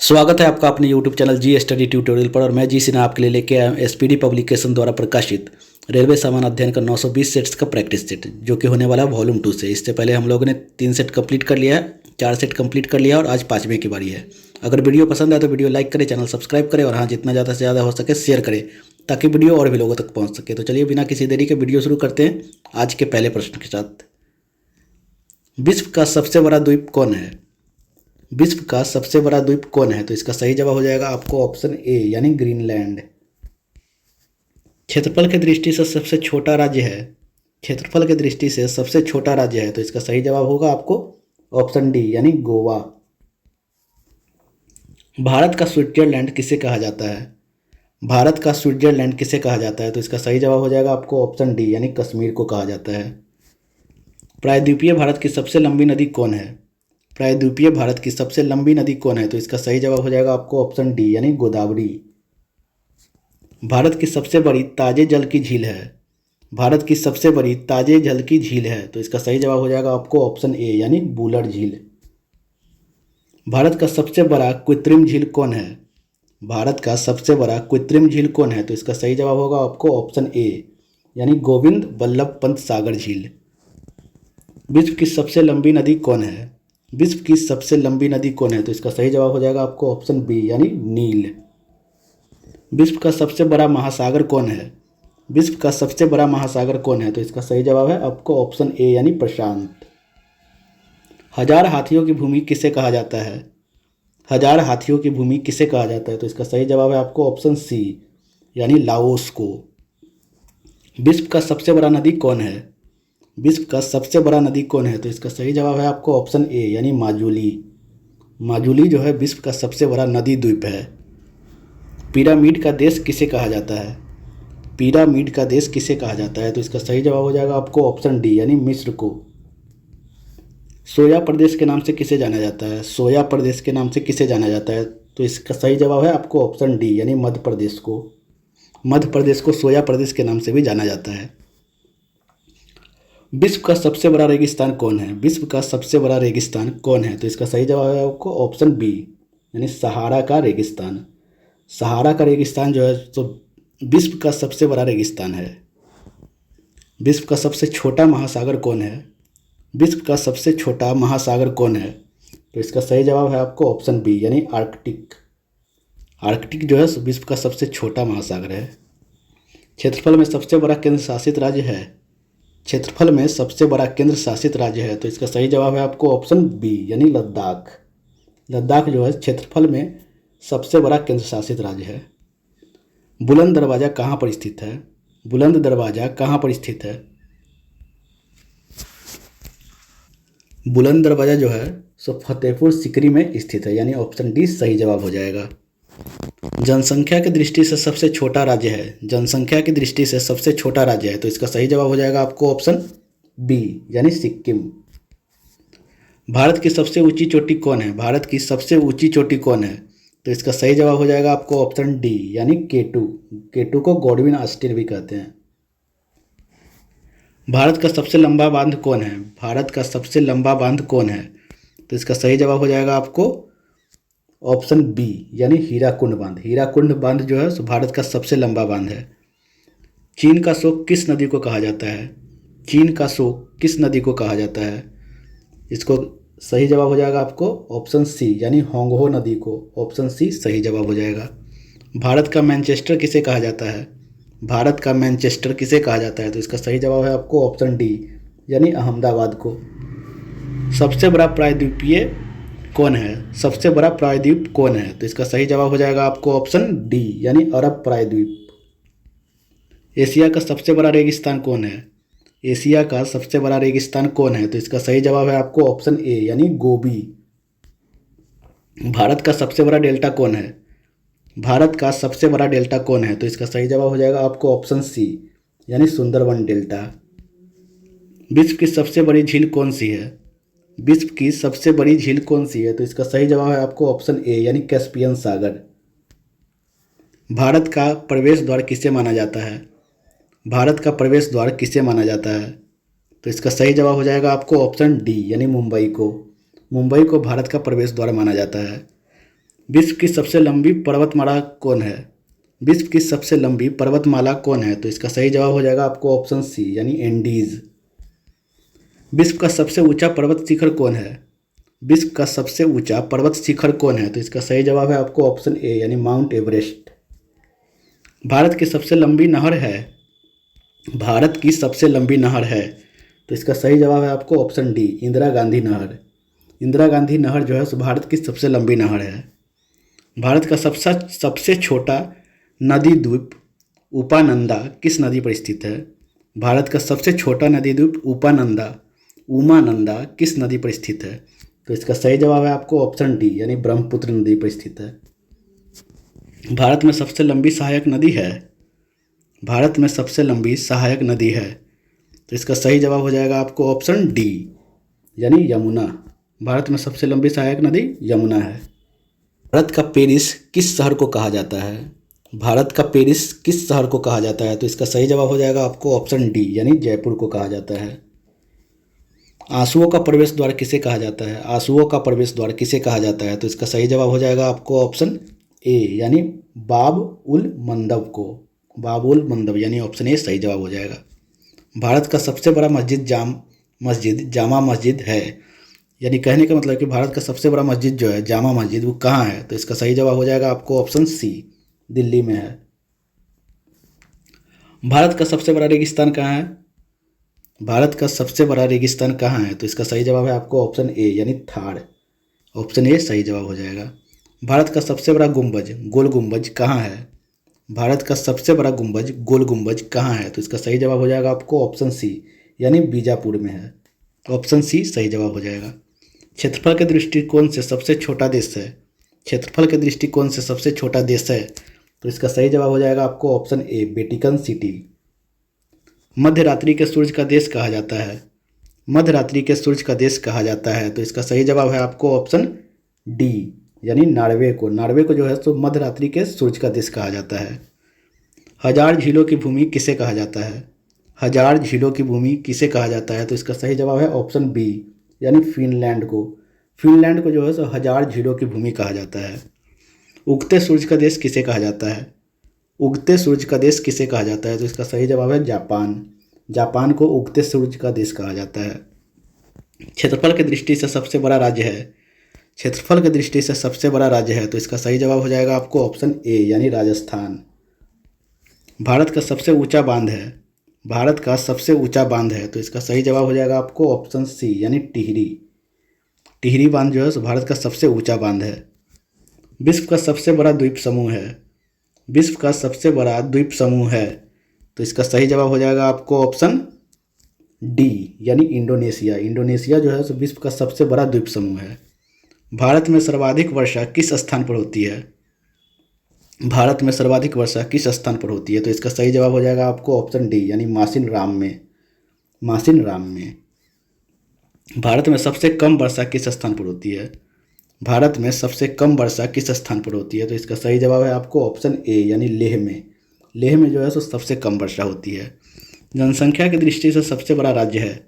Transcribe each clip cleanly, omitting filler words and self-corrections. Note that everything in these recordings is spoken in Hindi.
स्वागत है आपका अपने YouTube चैनल जी स्टडी ट्यूटोरियल पर। और मैं जी सिन्हा आपके लिए लेके आया हूँ एसपीडी पब्लिकेशन द्वारा प्रकाशित रेलवे सामान्य अध्ययन का 920 सेट्स का प्रैक्टिस सेट, जो कि होने वाला है वॉल्यूम 2 से। इससे पहले हम लोगों ने 3 सेट कंप्लीट कर लिया है, 4 सेट कंप्लीट कर लिया है और आज 5वें की बारी है। अगर वीडियो पसंद आए तो वीडियो लाइक करें, चैनल सब्सक्राइब करें और हाँ, जितना ज़्यादा से ज़्यादा हो सके शेयर करें ताकि वीडियो और भी लोगों तक पहुँच सके। तो चलिए बिना किसी देरी के वीडियो शुरू करते हैं आज के पहले प्रश्न के साथ। विश्व का सबसे बड़ा द्वीप कौन है? विश्व का सबसे बड़ा द्वीप कौन है? तो इसका सही जवाब हो जाएगा आपको ऑप्शन ए यानी ग्रीनलैंड। क्षेत्रफल की दृष्टि से सबसे छोटा राज्य है। क्षेत्रफल की दृष्टि से सबसे छोटा राज्य है तो इसका सही जवाब होगा आपको ऑप्शन डी यानी गोवा। भारत का स्विट्जरलैंड किसे कहा जाता है? भारत का स्विट्जरलैंड किसे कहा जाता है? तो इसका सही जवाब हो जाएगा आपको ऑप्शन डी यानी कश्मीर को कहा जाता है। प्रायद्वीपीय भारत की सबसे लंबी नदी कौन है? प्रायद्वीपीय भारत की सबसे लंबी नदी कौन है? तो इसका सही जवाब हो जाएगा आपको ऑप्शन डी यानी गोदावरी। भारत की सबसे बड़ी ताजे जल की झील है। भारत की सबसे बड़ी ताजे जल की झील है तो इसका सही जवाब हो जाएगा आपको ऑप्शन ए यानी बूलर झील। भारत का सबसे बड़ा कृत्रिम झील कौन है? भारत का सबसे बड़ा कृत्रिम झील कौन है? तो इसका सही जवाब होगा आपको ऑप्शन ए यानी गोविंद बल्लभ पंत सागर झील। विश्व की सबसे लंबी नदी कौन है? विश्व की सबसे लंबी नदी कौन है? तो इसका सही जवाब हो जाएगा आपको ऑप्शन बी यानी नील। विश्व का सबसे बड़ा महासागर कौन है? विश्व का सबसे बड़ा महासागर कौन है? तो इसका सही जवाब है आपको ऑप्शन ए यानी प्रशांत। हजार हाथियों की भूमि किसे कहा जाता है? हजार हाथियों की भूमि किसे कहा जाता है? तो इसका सही जवाब है आपको ऑप्शन सी यानी लाओस को। विश्व का सबसे बड़ा नदी कौन है? विश्व का सबसे बड़ा नदी कौन है? तो इसका सही जवाब है आपको ऑप्शन ए यानी माजुली। माजुली जो है विश्व का सबसे बड़ा नदी द्वीप है। पिरामिड का देश किसे कहा जाता है? पिरामिड का देश किसे कहा जाता है? तो इसका सही जवाब हो जाएगा आपको ऑप्शन डी यानी मिस्र को। सोया प्रदेश के नाम से किसे जाना जाता है? सोया प्रदेश के नाम से किसे जाना जाता है? तो इसका सही जवाब है आपको ऑप्शन डी यानी मध्य प्रदेश को। मध्य प्रदेश को सोया प्रदेश के नाम से भी जाना जाता है। विश्व का सबसे बड़ा रेगिस्तान कौन है? विश्व का सबसे बड़ा रेगिस्तान कौन है? तो इसका सही जवाब है आपको ऑप्शन बी यानी सहारा का रेगिस्तान। सहारा का रेगिस्तान जो है तो विश्व का सबसे बड़ा रेगिस्तान है। विश्व का सबसे छोटा महासागर कौन है? विश्व का सबसे छोटा महासागर कौन है? तो इसका सही जवाब है आपको ऑप्शन बी यानी आर्कटिक। आर्कटिक जो है विश्व का सबसे छोटा महासागर है। क्षेत्रफल में सबसे बड़ा केंद्र शासित राज्य है। क्षेत्रफल में सबसे बड़ा केंद्र शासित राज्य है तो इसका सही जवाब है आपको ऑप्शन बी यानी लद्दाख। लद्दाख जो है क्षेत्रफल में सबसे बड़ा केंद्र शासित राज्य है। बुलंद दरवाज़ा कहाँ पर स्थित है? बुलंद दरवाज़ा कहाँ पर स्थित है? बुलंद दरवाज़ा जो है सो फतेहपुर सिकरी में स्थित है यानी ऑप्शन डी सही जवाब हो जाएगा। जनसंख्या की दृष्टि से सबसे छोटा राज्य है। जनसंख्या की दृष्टि से सबसे छोटा राज्य है तो इसका सही जवाब हो जाएगा आपको ऑप्शन बी यानी सिक्किम। भारत की सबसे ऊंची चोटी कौन है? भारत की सबसे ऊंची चोटी कौन है? तो इसका सही जवाब हो जाएगा आपको ऑप्शन डी यानी केटू। केटू को गॉडविन ऑस्टिन भी कहते हैं। भारत का सबसे लंबा बांध कौन है? भारत का सबसे लंबा बांध कौन है? तो इसका सही जवाब हो जाएगा आपको ऑप्शन बी यानी हीराकुंड बांध। हीराकुंड बांध जो है भारत का सबसे लंबा बांध है। चीन का शोक किस नदी को कहा जाता है? चीन का शोक किस नदी को कहा जाता है? इसको सही जवाब हो जाएगा आपको ऑप्शन सी यानी होंगहो नदी को। ऑप्शन सी सही जवाब हो जाएगा। भारत का मैनचेस्टर किसे कहा जाता है? भारत का मैनचेस्टर किसे कहा जाता है? तो इसका सही जवाब है आपको ऑप्शन डी यानी अहमदाबाद को। सबसे बड़ा प्रायद्वीपीय कौन है? सबसे बड़ा प्रायद्वीप कौन है? तो इसका सही जवाब हो जाएगा आपको ऑप्शन डी यानी अरब प्रायद्वीप। एशिया का सबसे बड़ा रेगिस्तान कौन है? एशिया का सबसे बड़ा रेगिस्तान कौन है? तो इसका सही जवाब है आपको ऑप्शन ए यानी गोबी। भारत का सबसे बड़ा डेल्टा कौन है? भारत का सबसे बड़ा डेल्टा कौन है? तो इसका सही जवाब हो जाएगा आपको ऑप्शन सी यानी सुंदरवन डेल्टा। विश्व की सबसे बड़ी झील कौन सी है? विश्व की सबसे बड़ी झील कौन सी है? तो इसका सही जवाब है आपको ऑप्शन ए यानी कैस्पियन सागर। भारत का प्रवेश द्वार किसे माना जाता है? भारत का प्रवेश द्वार किसे माना जाता है? तो इसका सही जवाब हो जाएगा आपको ऑप्शन डी यानी मुंबई को। मुंबई को भारत का प्रवेश द्वार माना जाता है। विश्व की सबसे लंबी पर्वतमाला कौन है? विश्व की सबसे लंबी पर्वतमाला कौन है? तो इसका सही जवाब हो जाएगा आपको ऑप्शन सी यानी एंडीज। विश्व का सबसे ऊंचा पर्वत शिखर कौन है? विश्व का सबसे ऊंचा पर्वत शिखर कौन है? तो इसका सही जवाब है आपको ऑप्शन ए यानी माउंट एवरेस्ट। भारत की सबसे लंबी नहर है। भारत की सबसे लंबी नहर है तो इसका सही जवाब है आपको ऑप्शन डी इंदिरा गांधी नहर। इंदिरा गांधी नहर जो है सो भारत की सबसे लंबी नहर है। भारत का सबसे छोटा नदी द्वीप उपानंदा किस नदी पर स्थित है? भारत का सबसे छोटा नदी द्वीप उमानंदा किस नदी पर स्थित है? तो इसका सही जवाब है आपको ऑप्शन डी यानी ब्रह्मपुत्र नदी पर स्थित है। भारत में सबसे लंबी सहायक नदी है। भारत में सबसे लंबी सहायक नदी है तो इसका सही जवाब हो जाएगा आपको ऑप्शन डी यानी यमुना। भारत में सबसे लंबी सहायक नदी यमुना है। भारत का पेरिस किस शहर को कहा जाता है? भारत का पेरिस किस शहर को कहा जाता है? तो इसका सही जवाब हो जाएगा आपको ऑप्शन डी यानी जयपुर को कहा जाता है। आंसुओं का प्रवेश द्वार किसे कहा जाता है? आंसुओं का प्रवेश द्वार किसे कहा जाता है? तो इसका सही जवाब हो जाएगा आपको ऑप्शन ए यानी बाब उल मंदब को। बाब उल मंदब यानी ऑप्शन ए सही जवाब हो जाएगा। भारत का सबसे बड़ा मस्जिद जामा मस्जिद है, यानी कहने का मतलब कि भारत का सबसे बड़ा मस्जिद जो है जामा मस्जिद वो कहाँ है? तो इसका सही जवाब हो जाएगा आपको ऑप्शन सी दिल्ली में है। भारत का सबसे बड़ा रेगिस्तान कहाँ है? भारत का सबसे बड़ा रेगिस्तान कहाँ है? तो इसका सही जवाब है आपको ऑप्शन ए यानी थार। ऑप्शन ए सही जवाब हो जाएगा। भारत का सबसे बड़ा गुंबज गोल गुंबज कहाँ है? भारत का सबसे बड़ा गुंबज गोल गुंबज कहाँ है? तो इसका सही जवाब हो जाएगा आपको ऑप्शन सी यानी बीजापुर में है। ऑप्शन सी सही जवाब हो जाएगा। क्षेत्रफल के दृष्टिकोण से सबसे छोटा देश है। क्षेत्रफल के दृष्टिकोण से सबसे छोटा देश है तो इसका सही जवाब हो जाएगा आपको ऑप्शन ए वेटिकन सिटी। मध्य रात्रि के सूर्य का देश कहा जाता है। मध्य रात्रि के सूर्य का देश कहा जाता है तो इसका सही जवाब है आपको ऑप्शन डी यानी नॉर्वे को। नॉर्वे को जो है तो मध्य रात्रि के सूर्य का देश कहा जाता है। हजार झीलों की भूमि किसे कहा जाता है? हजार झीलों की भूमि किसे कहा जाता है? तो इसका सही जवाब है ऑप्शन बी यानी फिनलैंड को। फिनलैंड को जो है सो हजार झीलों की भूमि कहा जाता है। उगते सूरज का देश किसे कहा जाता है? उगते सूरज का देश किसे कहा जाता है? तो इसका सही जवाब है जापान। जापान को उगते सूरज का देश कहा जाता है। क्षेत्रफल की दृष्टि से सबसे बड़ा राज्य है। क्षेत्रफल की दृष्टि से सबसे बड़ा राज्य है तो इसका सही जवाब हो जाएगा आपको ऑप्शन ए यानी राजस्थान। भारत का सबसे ऊंचा बांध है। भारत का सबसे ऊंचा बांध है तो इसका सही जवाब हो जाएगा आपको ऑप्शन सी यानी टिहरी। टिहरी बांध जो है सो भारत का सबसे ऊंचा बांध है। विश्व का सबसे बड़ा द्वीप समूह है। विश्व का सबसे बड़ा द्वीप समूह है तो इसका सही जवाब हो जाएगा आपको ऑप्शन डी यानी इंडोनेशिया। इंडोनेशिया जो है सो विश्व का सबसे बड़ा द्वीप समूह है। भारत में सर्वाधिक वर्षा किस स्थान पर होती है? भारत में सर्वाधिक वर्षा किस स्थान पर होती है? तो इसका सही जवाब हो जाएगा आपको ऑप्शन डी यानी मासिन राम में। मासिन राम में। भारत में सबसे कम वर्षा किस स्थान पर होती है? भारत में सबसे कम वर्षा किस स्थान पर होती है? तो इसका सही जवाब है आपको ऑप्शन ए यानी लेह में। लेह में जो है सो सबसे कम वर्षा होती है। जनसंख्या की दृष्टि से सबसे बड़ा राज्य है।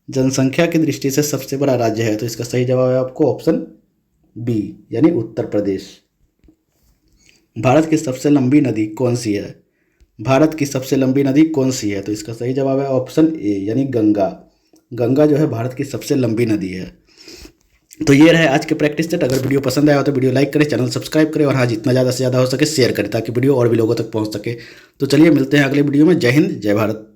जनसंख्या की दृष्टि से सबसे बड़ा राज्य है तो इसका सही जवाब है आपको ऑप्शन बी यानी उत्तर प्रदेश। भारत की सबसे लंबी नदी कौन सी है? भारत की सबसे लंबी नदी कौन सी है? तो इसका सही जवाब है ऑप्शन ए यानी गंगा। गंगा जो है भारत की सबसे लंबी नदी है। तो ये रहे आज के प्रैक्टिस सेट। अगर वीडियो पसंद आया हो तो वीडियो लाइक करें, चैनल सब्सक्राइब करें और हाँ जितना ज़्यादा से ज़्यादा हो सके शेयर करें ताकि वीडियो और भी लोगों तक पहुंच सके। तो चलिए मिलते हैं अगले वीडियो में। जय हिंद जय भारत।